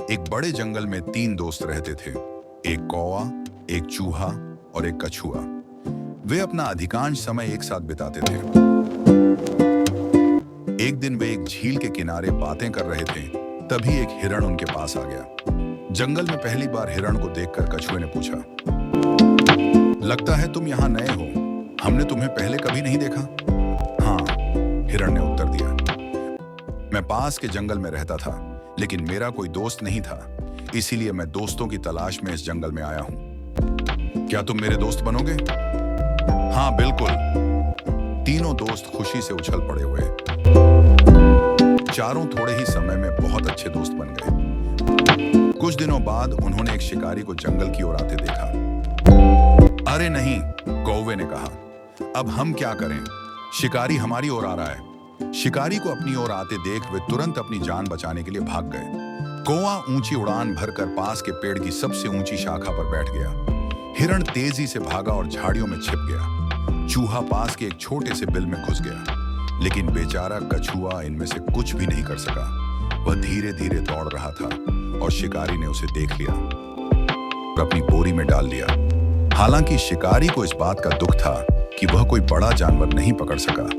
एक बड़े जंगल में 3 दोस्त रहते थे। एक कौवा, एक चूहा और एक कछुआ। वे अपना अधिकांश समय एक साथ बिताते थे। एक दिन वे एक झील के किनारे बातें कर रहे थे, तभी एक हिरण उनके पास आ गया। जंगल में पहली बार हिरण को देखकर कछुए ने पूछा, लगता है तुम यहाँ नए हो, हमने तुम्हें पहले कभी नहीं देखा। हाँ, हिरण ने उत्तर दिया, मैं पास के जंगल में रहता था, लेकिन मेरा कोई दोस्त नहीं था, इसीलिए मैं दोस्तों की तलाश में इस जंगल में आया हूं। क्या तुम मेरे दोस्त बनोगे? हाँ बिल्कुल। तीनों दोस्त खुशी से उछल पड़े हुए। चारों थोड़े ही समय में बहुत अच्छे दोस्त बन गए। कुछ दिनों बाद उन्होंने एक शिकारी को जंगल की ओर आते देखा। अरे नहीं, कौवे ने कहा, अब हम क्या करें? शिकारी हमारी ओर आ रहा है। शिकारी को अपनी ओर आते देख वे तुरंत अपनी जान बचाने के लिए भाग गए। कौवा ऊंची उड़ान भरकर पास के पेड़ की सबसे ऊंची शाखा पर बैठ गया। हिरण तेजी से भागा और झाड़ियों में छिप गया। चूहा पास के एक छोटे से बिल में घुस गया, लेकिन बेचारा कछुआ इनमें से कुछ भी नहीं कर सका। वह धीरे धीरे दौड़ रहा था और शिकारी ने उसे देख लिया और अपनी बोरी में डाल लिया। हालांकि शिकारी को इस बात का दुख था कि वह कोई बड़ा जानवर नहीं पकड़ सका,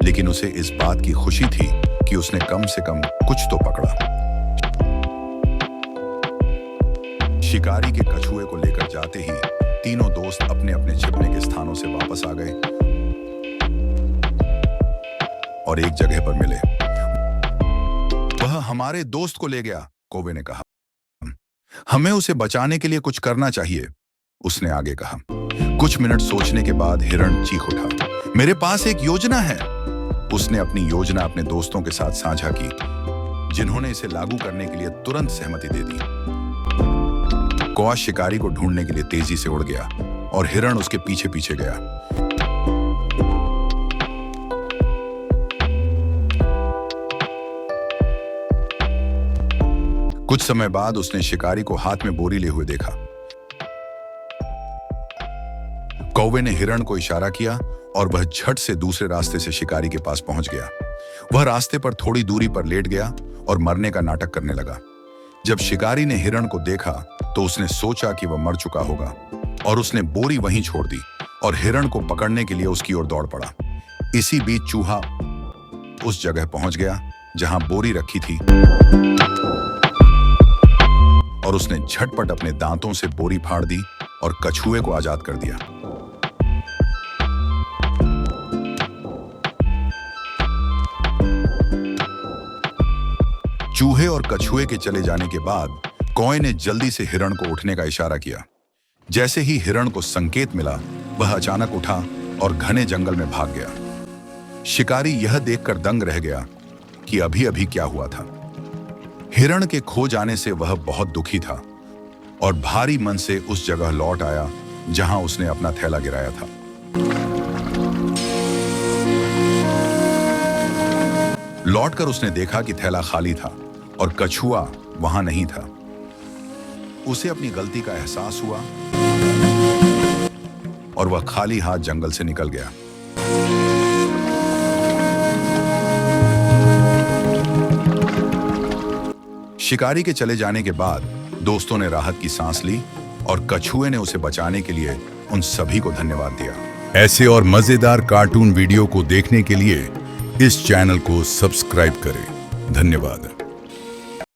लेकिन उसे इस बात की खुशी थी कि उसने कम से कम कुछ तो पकड़ा। शिकारी के कछुए को लेकर जाते ही तीनों दोस्त अपने अपने छिपने के स्थानों से वापस आ गए और एक जगह पर मिले। वह हमारे दोस्त को ले गया, कौवे ने कहा। हमें उसे बचाने के लिए कुछ करना चाहिए, उसने आगे कहा। कुछ मिनट सोचने के बाद हिरण चीख उठा, मेरे पास एक योजना है। उसने अपनी योजना अपने दोस्तों के साथ साझा की, जिन्होंने इसे लागू करने के लिए तुरंत सहमति दे दी। कौवा शिकारी को ढूंढने के लिए तेजी से उड़ गया और हिरण उसके पीछे पीछे गया। कुछ समय बाद उसने शिकारी को हाथ में बोरी लिए हुए देखा। कौवे ने हिरण को इशारा किया और वह झट से दूसरे रास्ते से शिकारी के पास पहुंच गया। वह रास्ते पर थोड़ी दूरी पर लेट गया और मरने का नाटक करने लगा। जब शिकारी ने हिरण को देखा तो उसने सोचा कि वह मर चुका होगा और उसने बोरी वहीं छोड़ दी और हिरण को पकड़ने के लिए उसकी ओर दौड़ पड़ा। इसी बीच चूहा उस जगह पहुंच गया जहां बोरी रखी थी और उसने झटपट अपने दांतों से बोरी फाड़ दी और कछुए को आजाद कर दिया। चूहे और कछुए के चले जाने के बाद कौवे ने जल्दी से हिरण को उठने का इशारा किया। जैसे ही हिरण को संकेत मिला, वह अचानक उठा और घने जंगल में भाग गया। शिकारी यह देखकर दंग रह गया कि अभी अभी क्या हुआ था। हिरण के खो जाने से वह बहुत दुखी था और भारी मन से उस जगह लौट आया जहां उसने अपना थैला गिराया था। लौटकर उसने देखा कि थैला खाली था और कछुआ वहां नहीं था। उसे अपनी गलती का एहसास हुआ और वह खाली हाथ जंगल से निकल गया। शिकारी के चले जाने के बाद दोस्तों ने राहत की सांस ली और कछुए ने उसे बचाने के लिए उन सभी को धन्यवाद दिया। ऐसे और मजेदार कार्टून वीडियो को देखने के लिए इस चैनल को सब्सक्राइब करें। धन्यवाद।